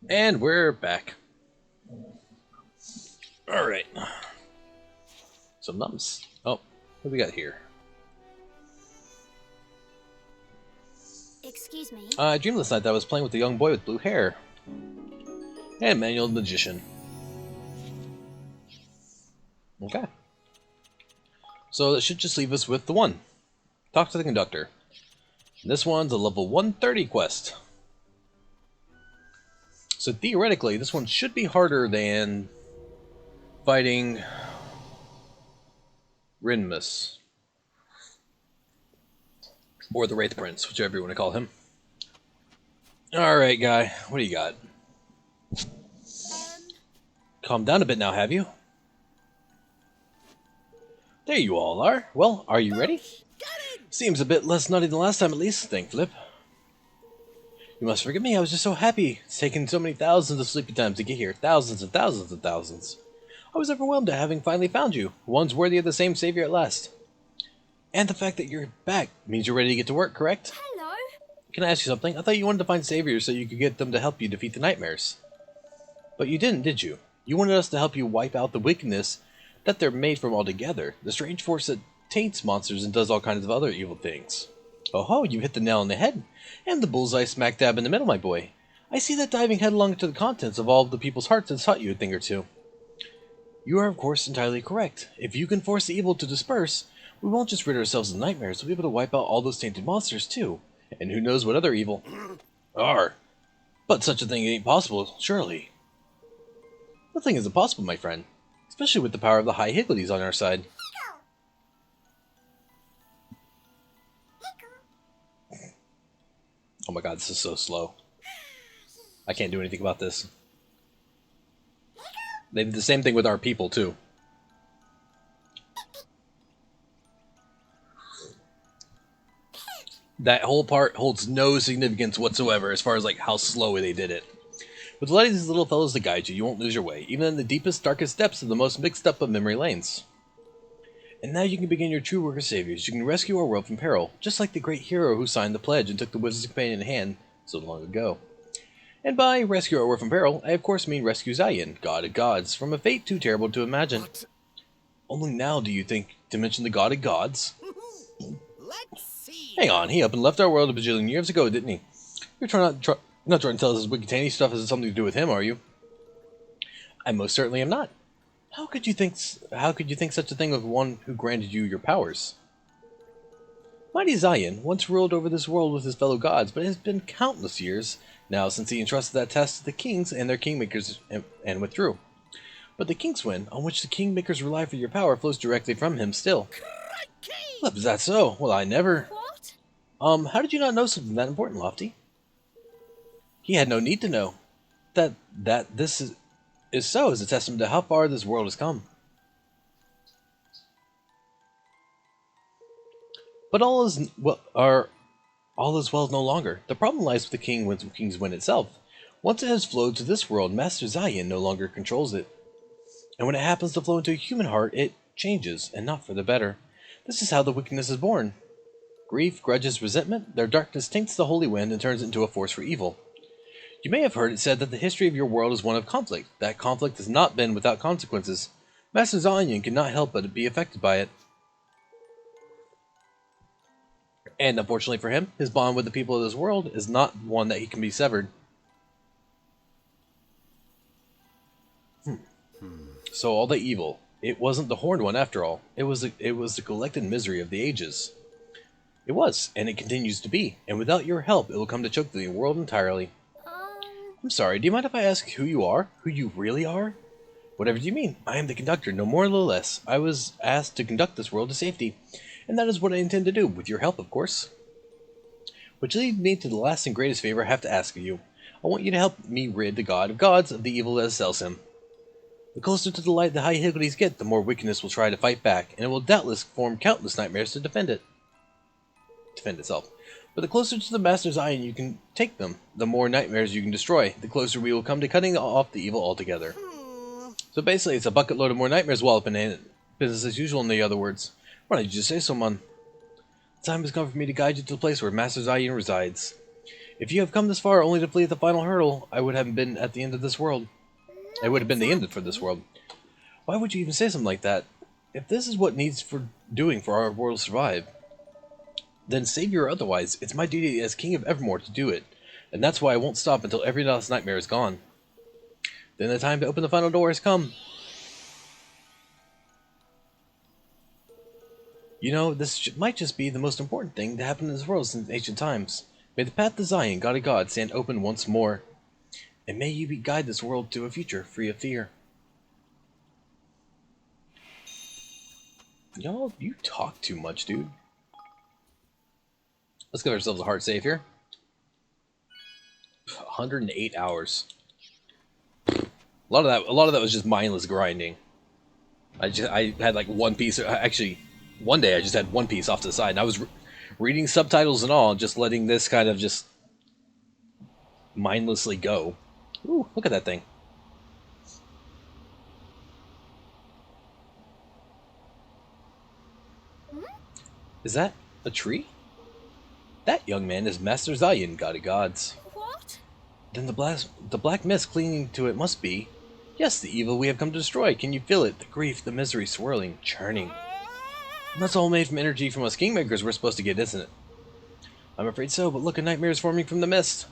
And we're back. Alright. Some numbs. Oh, what do we got here? Excuse me. I dreamed last night that I was playing with a young boy with blue hair. And Manuel the Magician. Okay. So that should just leave us with the one. Talk to the conductor. This one's a level 130 quest. So theoretically, this one should be harder than fighting Rinmus. Or the Wraith Prince, whichever you want to call him. Alright, guy. What do you got? Calm down a bit now, have you? There you all are. Well, are you ready? Seems a bit less nutty than last time at least, thank Flip. You must forgive me, I was just so happy. It's taken so many thousands of sleepy times to get here. Thousands and thousands and thousands. I was overwhelmed at having finally found you. One's worthy of the same savior at last. And the fact that you're back means you're ready to get to work, correct? Hello. Can I ask you something? I thought you wanted to find saviors so you could get them to help you defeat the nightmares. But you didn't, did you? You wanted us to help you wipe out the wickedness that they're made from altogether. The strange force that taints monsters and does all kinds of other evil things. Oh ho, you hit the nail on the head. And the bullseye smack dab in the middle, my boy. I see that diving headlong into the contents of all of the people's hearts has taught you a thing or two. You are, of course, entirely correct. If you can force the evil to disperse, we won't just rid ourselves of nightmares, we'll be able to wipe out all those tainted monsters, too. And who knows what other evil are. But such a thing ain't possible, surely. Nothing is impossible, my friend. Especially with the power of the High Higglities on our side. Oh my god, this is so slow. I can't do anything about this. They did the same thing with our people, too. That whole part holds no significance whatsoever as far as like how slow they did it. With letting these little fellows to guide you, you won't lose your way, even in the deepest, darkest depths of the most mixed up of memory lanes. And now you can begin your true work of saviors. You can rescue our world from peril, just like the great hero who signed the pledge and took the wizard's companion in hand so long ago. And by rescue our world from peril, I of course mean rescue Zayin, god of gods, from a fate too terrible to imagine. What? Only now do you think to mention the god of gods? Let's see. Hang on, he up and left our world a bajillion years ago, didn't he? You're not trying to tell us his wicked stuff has something to do with him, are you? I most certainly am not. How could you think such a thing of one who granted you your powers? Mighty Zayin once ruled over this world with his fellow gods, but it has been countless years now since he entrusted that task to the kings and their kingmakers and withdrew. But the Kingswind, on which the kingmakers rely for your power, flows directly from him still. Well, is that so? Well, I never... What? How did you not know something that important, Lofty? He had no need to know. That this is so is a testament to how far this world has come. But all is well no longer. The problem lies with the Kingswind itself. Once it has flowed to this world, Master Zayin no longer controls it. And when it happens to flow into a human heart, it changes, and not for the better. This is how the wickedness is born. Grief, grudges, resentment, their darkness taints the holy wind and turns it into a force for evil. You may have heard it said that the history of your world is one of conflict. That conflict has not been without consequences. Master Zayin cannot help but be affected by it. And unfortunately for him, his bond with the people of this world is not one that he can be severed. So all the evil, it wasn't the horned one after all. It was the collected misery of the ages. It was, and it continues to be. And without your help, it will come to choke the world entirely. I'm sorry, do you mind if I ask who you are? Who you really are? Whatever do you mean? I am the conductor, no more no less. I was asked to conduct this world to safety, and that is what I intend to do, with your help, of course. Which leads me to the last and greatest favor I have to ask of you. I want you to help me rid the god of gods of the evil that assails him. The closer to the light the High Higglities get, the more wickedness will try to fight back, and it will doubtless form countless nightmares to defend itself. But the closer to the Master's Eye you can take them, the more nightmares you can destroy, the closer we will come to cutting off the evil altogether. So basically, it's a bucket load of more nightmares walloping in it. Business as usual, in the other words. Why did you just say so, man? The time has come for me to guide you to the place where Master Zayin resides. If you have come this far only to flee at the final hurdle, I would have been at the end of this world. It would have been the end for this world. Why would you even say something like that? If this is what needs for doing for our world to survive, then savior or otherwise, it's my duty as King of Evermore to do it. And that's why I won't stop until every last nightmare is gone. Then the time to open the final door has come. You know, this might just be the most important thing to happen in this world since ancient times. May the path to Zion, God of God, stand open once more. And may you guide this world to a future free of fear. Y'all, you talk too much, dude. Let's give ourselves a heart save here. 108 hours. A lot of that was just mindless grinding. I had like one piece. Actually, one day I just had one piece off to the side, and I was reading subtitles and all, just letting this kind of just mindlessly go. Ooh, look at that thing. Is that a tree? That young man is Master Zion, God of Gods. What? Then the black mist clinging to it must be. Yes, the evil we have come to destroy. Can you feel it? The grief, the misery swirling, churning. And that's all made from energy from us kingmakers we're supposed to get, isn't it? I'm afraid so, but look, a nightmare is forming from the mist.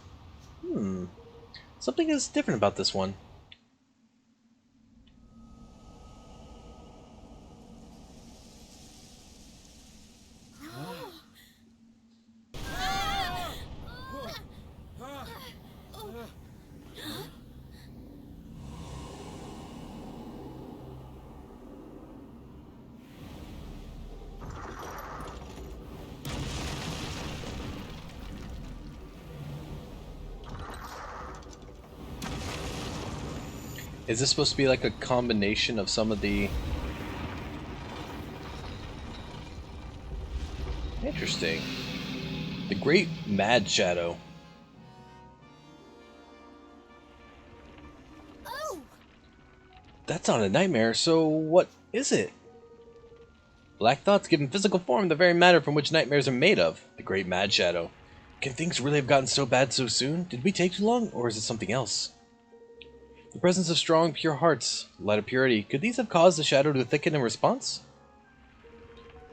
Something is different about this one. Is this supposed to be like a combination of some of the... Interesting. The Great Mad Shadow. Oh! That's not a nightmare, so what is it? Black thoughts given physical form the very matter from which nightmares are made of. The Great Mad Shadow. Can things really have gotten so bad so soon? Did we take too long, or is it something else? The presence of strong, pure hearts, light of purity, could these have caused the shadow to thicken in response?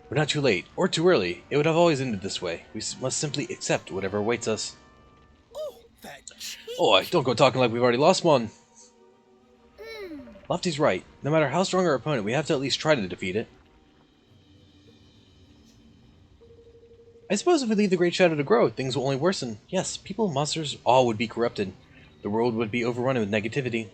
We're not too late, or too early. It would have always ended this way. We must simply accept whatever awaits us. Oh, that cheek. Oh, don't go talking like we've already lost one. Lofty's right. No matter how strong our opponent, we have to at least try to defeat it. I suppose if we leave the Great Shadow to grow, things will only worsen. Yes, people, monsters, all would be corrupted. The world would be overrun with negativity.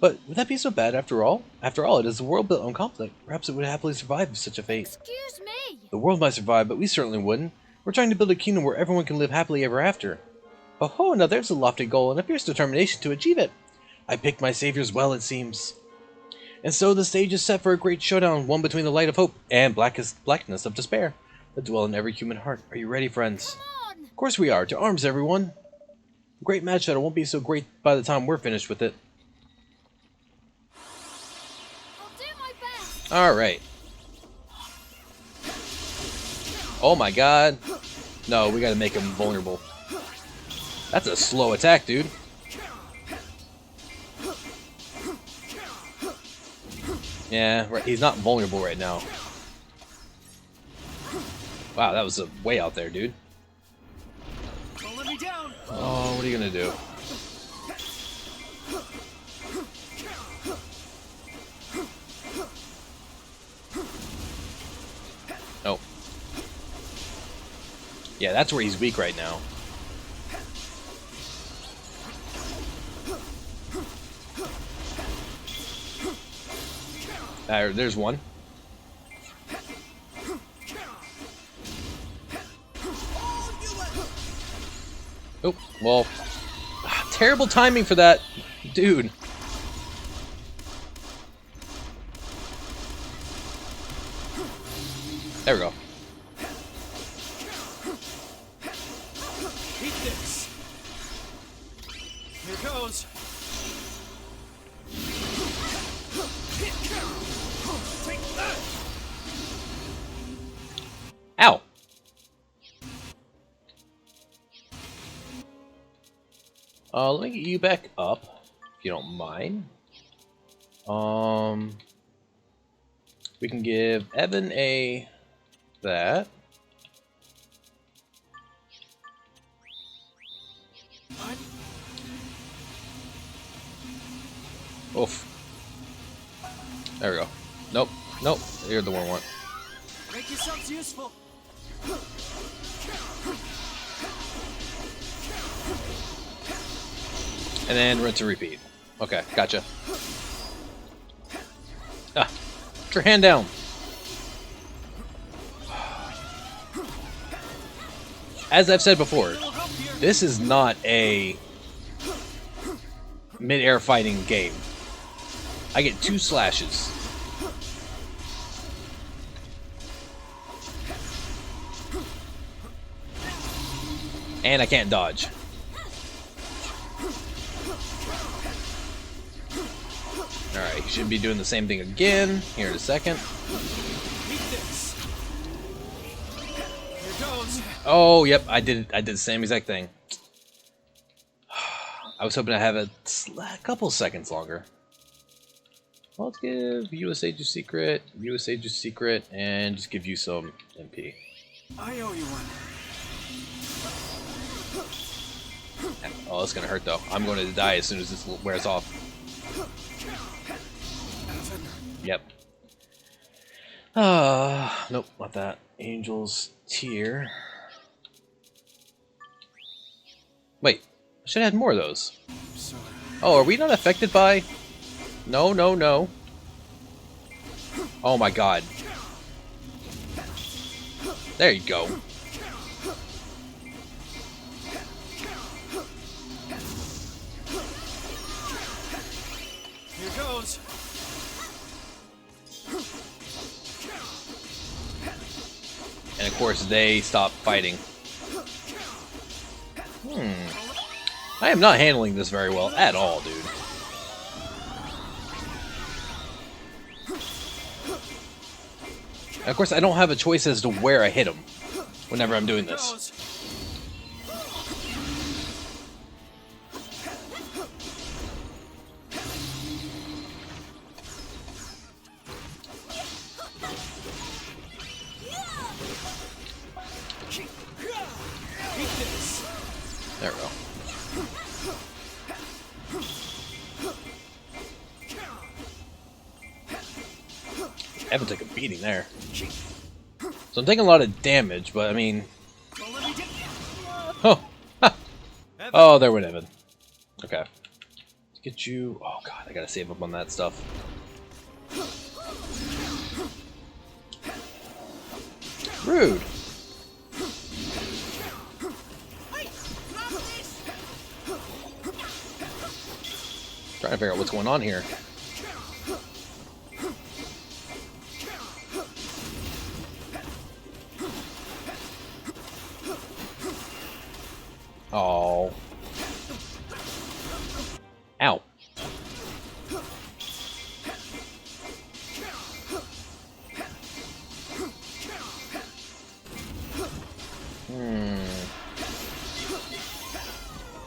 But would that be so bad after all? After all, it is a world built on conflict. Perhaps it would happily survive such a fate. Excuse me! The world might survive, but we certainly wouldn't. We're trying to build a kingdom where everyone can live happily ever after. Oh, now there's a lofty goal and a fierce determination to achieve it. I picked my saviors well, it seems. And so the stage is set for a great showdown, one between the light of hope and blackness of despair that dwell in every human heart. Are you ready, friends? Come on! Of course we are. To arms, everyone. The Great Mad Shadow won't be so great by the time we're finished with it. I'll do my best! Alright. Oh my god. No, we gotta make him vulnerable. That's a slow attack, dude. Yeah, right, he's not vulnerable right now. Wow, that was way out there, dude. Don't let me down. Oh, what are you gonna do? Oh. Yeah, that's where he's weak right now. There's one. Oh, well. Terrible timing for that. Dude. There we go. Eat this. Here goes. Take that. Ow. Let me get you back up, if you don't mind. We can give Evan a that. Oof. There we go. Nope. Nope. You're the one one. Make yourselves useful. And then rinse and repeat. Okay, gotcha. Ah, put your hand down. As I've said before, this is not a mid-air fighting game. I get 2 slashes. And I can't dodge. Alright, he should be doing the same thing again here in a second. Eat this. Here goes. Oh, yep, I did the same exact thing. I was hoping to have it a couple seconds longer. Well, let's give you a Sage's Secret, you a Sage's Secret, and just give you some MP. I owe you one. Oh, that's gonna hurt though. I'm going to die as soon as this wears off. Yep. Nope, not that. Angel's Tear. Wait, I should have had more of those. Sorry. Oh, are we not affected by? No, no, no. Oh my god. There you go. Here goes. And of course they stop fighting. I am not handling this very well at all, dude. And of course I don't have a choice as to where I hit him whenever I'm doing this. There we go. Evan took a beating there. So I'm taking a lot of damage, but I mean... Oh! Ha. Oh, there went Evan. Okay. Let's get you... Oh god, I gotta save up on that stuff. Rude! Trying to figure out what's going on here. Oh. Ow.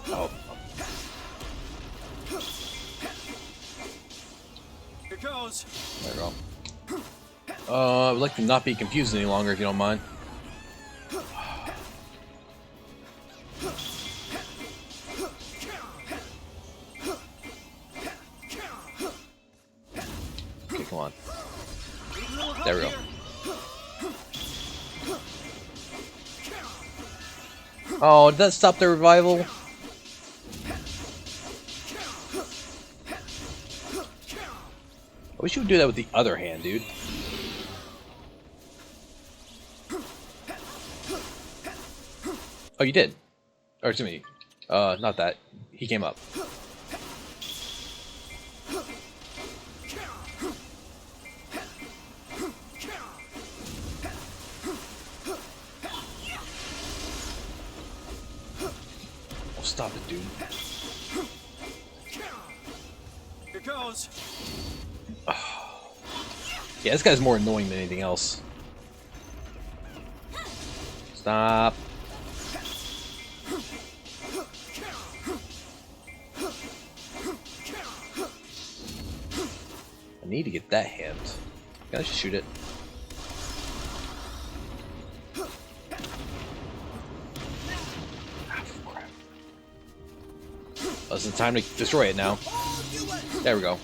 Oh. Here goes. There we go. I would like to not be confused any longer, if you don't mind. Okay, come on. There we go. Oh, did that stop the revival? I wish you would do that with the other hand, dude. Oh, you did. Or, excuse me. Not that. He came up. Oh, stop it, dude. Here goes. Yeah, this guy's more annoying than anything else. Stop. need to get that hand. Can I just shoot it? Ah, crap. Oh, this is the time to destroy it now. There we go.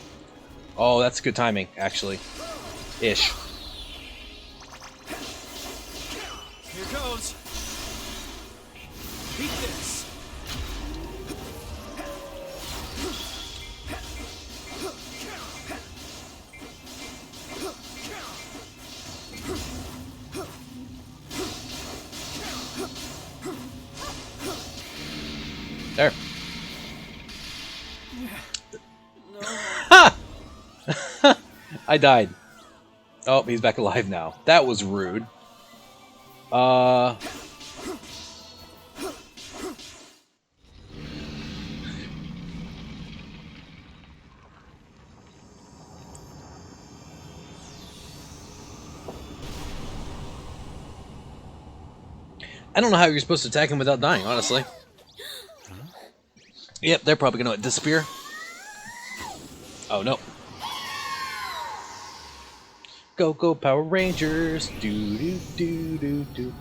Oh, that's good timing, actually. Ish. Here goes. Eat this. There. Ha! I died. Oh, he's back alive now. That was rude. I don't know how you're supposed to attack him without dying, honestly. Yep, they're probably gonna disappear. Oh no. Go, go, Power Rangers! Do, do, do, do, do.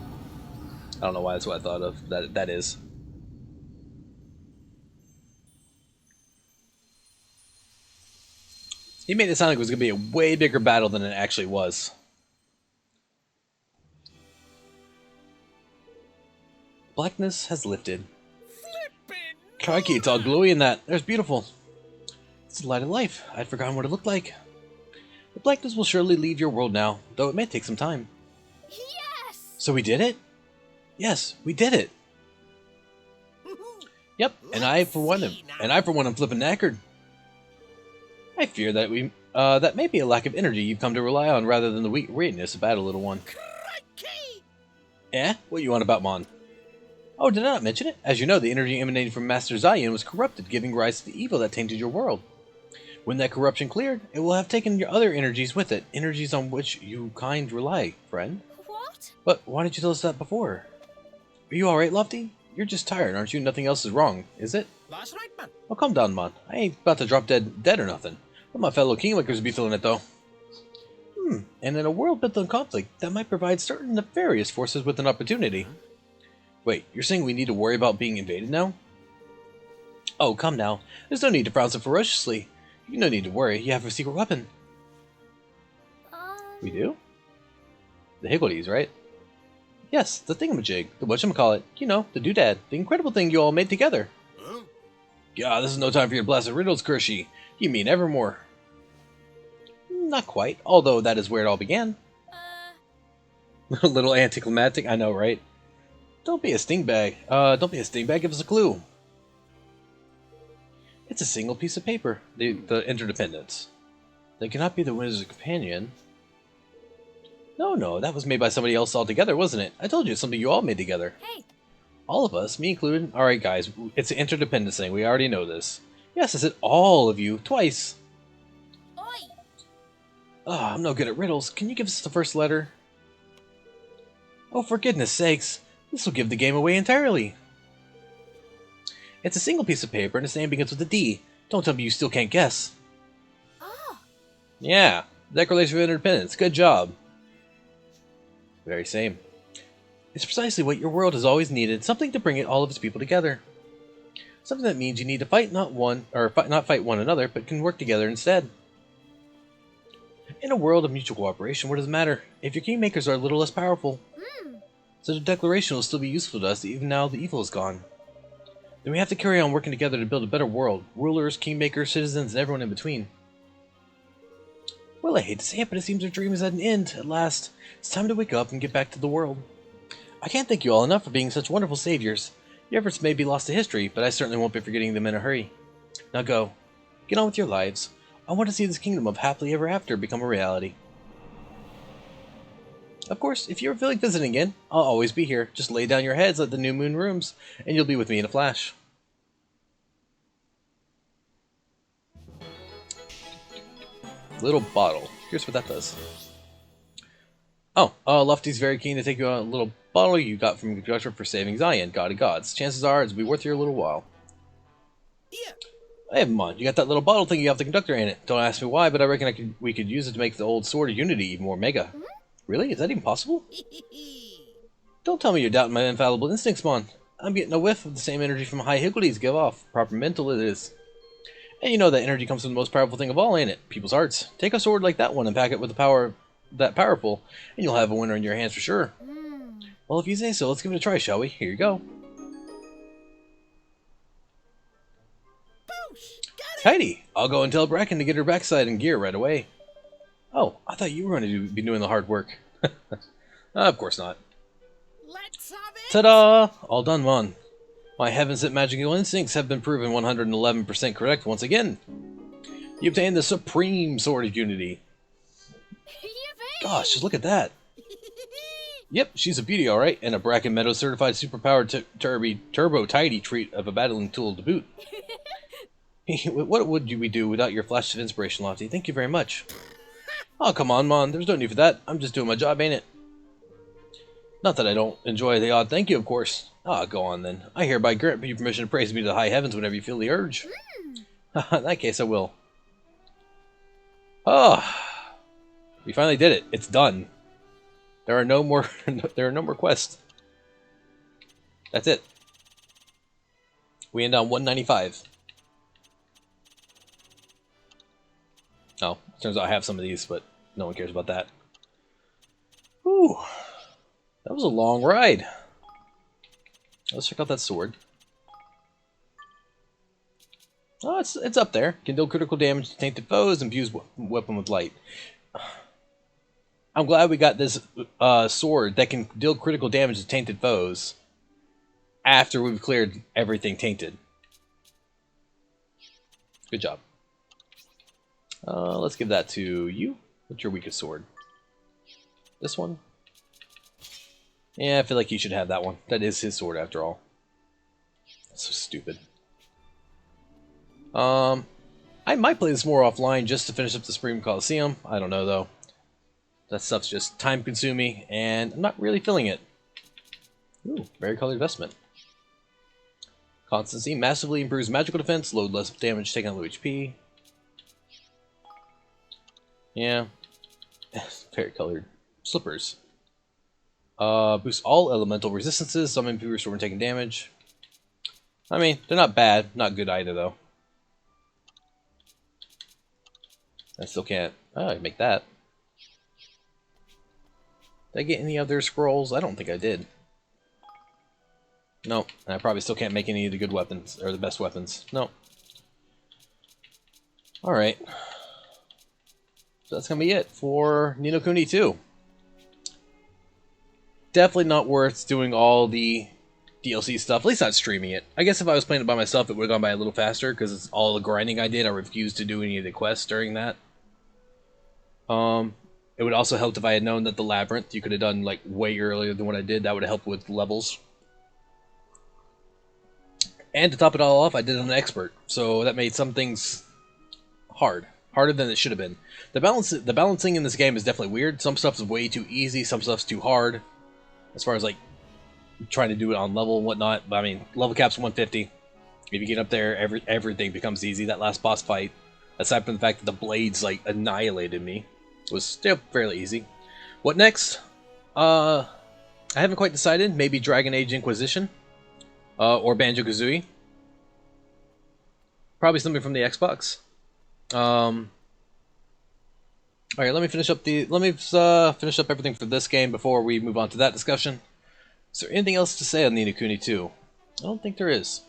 I don't know why that's what I thought of. That is. He made it sound like it was going to be a way bigger battle than it actually was. Blackness has lifted. Crikey, it's all glowy in that. There's beautiful. It's the light of life. I'd forgotten what it looked like. The blackness will surely leave your world now, though it may take some time. Yes! So we did it? Yes, we did it. Yep, and I for one am flipping knackered. I fear that that may be a lack of energy you've come to rely on rather than the weakness of battle, little one. Eh? What you on about, Mon? Oh, did I not mention it? As you know, the energy emanating from Master Zion was corrupted, giving rise to the evil that tainted your world. When that corruption cleared, it will have taken your other energies with it, energies on which you kind rely, friend. What? But why didn't you tell us that before? Are you alright, Lofty? You're just tired, aren't you? Nothing else is wrong, is it? That's right, man. Oh, calm down, Mon. I ain't about to drop dead or nothing. But my fellow Kingmakers be feeling it, though. And in a world built on conflict, that might provide certain nefarious forces with an opportunity. Wait, you're saying we need to worry about being invaded now? Oh, come now. There's no need to frown so ferociously. You no need to worry. You have a secret weapon. We do? The Higgledies, right? Yes, the thingamajig. The whatchamacallit. You know, the doodad. The incredible thing you all made together. Huh? Yeah, this is no time for your blasted riddles, Kershie. You mean Evermore. Not quite, although that is where it all began. A little anticlimactic, I know, right? Don't be a stingbag. Don't be a stingbag, give us a clue. It's a single piece of paper. The interdependence. They cannot be the Wizard's companion. No, that was made by somebody else altogether, wasn't it? I told you it's something you all made together. Hey. All of us, me included. Alright guys, it's an interdependence thing, we already know this. Yes, I said all of you, twice. Oi. Oh, I'm no good at riddles. Can you give us the first letter? Oh, for goodness sakes. This will give the game away entirely. It's a single piece of paper and its name begins with a D. Don't tell me you still can't guess. Ah. Yeah, Declaration of Independence. Good job. Very same. It's precisely what your world has always needed, something to bring it all of its people together. Something that means you need to fight not fight one another, but can work together instead. In a world of mutual cooperation, what does it matter if your kingmakers are a little less powerful? Such a declaration will still be useful to us even now the evil is gone. Then we have to carry on working together to build a better world. Rulers, kingmakers, citizens, and everyone in between. Well, I hate to say it, but it seems our dream is at an end, at last. It's time to wake up and get back to the world. I can't thank you all enough for being such wonderful saviors. Your efforts may be lost to history, but I certainly won't be forgetting them in a hurry. Now go. Get on with your lives. I want to see this kingdom of happily ever after become a reality. Of course, if you're feeling visiting again, I'll always be here. Just lay down your heads at the New Moon rooms, and you'll be with me in a flash. Little bottle. Here's what that does. Oh, Lofty's very keen to take you on a little bottle you got from Conjecture for saving Zion, God of Gods. Chances are it'll be worth your little while. Yeah. Hey, Mon, you got that little bottle thing you have the conductor in it. Don't ask me why, but I reckon we could use it to make the old Sword of Unity even more mega. Really? Is that even possible? Don't tell me you're doubting my infallible instincts, Mon. I'm getting a whiff of the same energy from high Higgledies give off. Proper mental it is. And you know that energy comes from the most powerful thing of all, ain't it? People's hearts. Take a sword like that one and pack it with the power that powerful, and you'll have a winner in your hands for sure. Well, if you say so, let's give it a try, shall we? Here you go. Tidy! I'll go and tell Bracken to get her backside in gear right away. Oh, I thought you were going to be doing the hard work. Of course not. Let's have it. Ta-da! All done, Mon. My heaven-sent magical instincts have been proven 111% correct once again. You obtained the Supreme Sword of Unity. Yippee! Gosh, just look at that. Yep, she's a beauty, alright, and a Bracken Meadow certified superpowered turbo tidy treat of a battling tool to boot. What would we do without your flash of inspiration, Lofty? Thank you very much. Oh, come on, Mon. There's no need for that. I'm just doing my job, ain't it? Not that I don't enjoy the odd thank you, of course. Ah, go on then. I hereby grant you permission to praise me to the high heavens whenever you feel the urge. In that case, I will. Ah, we finally did it. It's done. There are no more. There are no more quests. That's it. We end on 195. Oh, turns out I have some of these, but no one cares about that. Whew. That was a long ride. Let's check out that sword. Oh, it's up there. Can deal critical damage to tainted foes and fuse weapon with light. I'm glad we got this sword that can deal critical damage to tainted foes after we've cleared everything tainted. Good job. Let's give that to you. What's your weakest sword? This one? Yeah, I feel like you should have that one. That is his sword after all. That's so stupid. I might play this more offline just to finish up the Supreme Coliseum. I don't know though. That stuff's just time consuming and I'm not really feeling it. Ooh, varicolored vestment. Constancy massively improves magical defense, load less damage taken on low HP. Yeah. Varicolored slippers. Boosts all elemental resistances, some MP restore when taking damage. I mean, they're not bad, not good either though. I still can't. Oh, I can make that. Did I get any other scrolls? I don't think I did. No, and I probably still can't make any of the good weapons, or the best weapons. No. Alright. So that's gonna be it for No Kuni 2. Definitely not worth doing all the DLC stuff, at least not streaming it. I guess if I was playing it by myself, it would have gone by a little faster, because it's all the grinding I did. I refused to do any of the quests during that. It would also help if I had known that the Labyrinth you could have done like way earlier than what I did. That would have helped with levels. And to top it all off, I did it on an expert, so that made some things hard. Harder than it should have been. The balancing in this game is definitely weird. Some stuff's way too easy, some stuff's too hard. As far as like trying to do it on level and whatnot. But I mean, level cap's 150. If you get up there, everything becomes easy. That last boss fight, aside from the fact that the blades like annihilated me, was still fairly easy. What next? I haven't quite decided. Maybe Dragon Age Inquisition. Or Banjo-Kazooie. Probably something from the Xbox. Alright, let me finish up everything for this game before we move on to that discussion. Is there anything else to say on No Kuni 2? I don't think there is.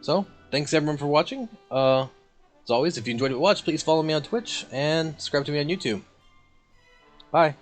So, thanks everyone for watching. As always, if you enjoyed what you watched, please follow me on Twitch and subscribe to me on YouTube. Bye.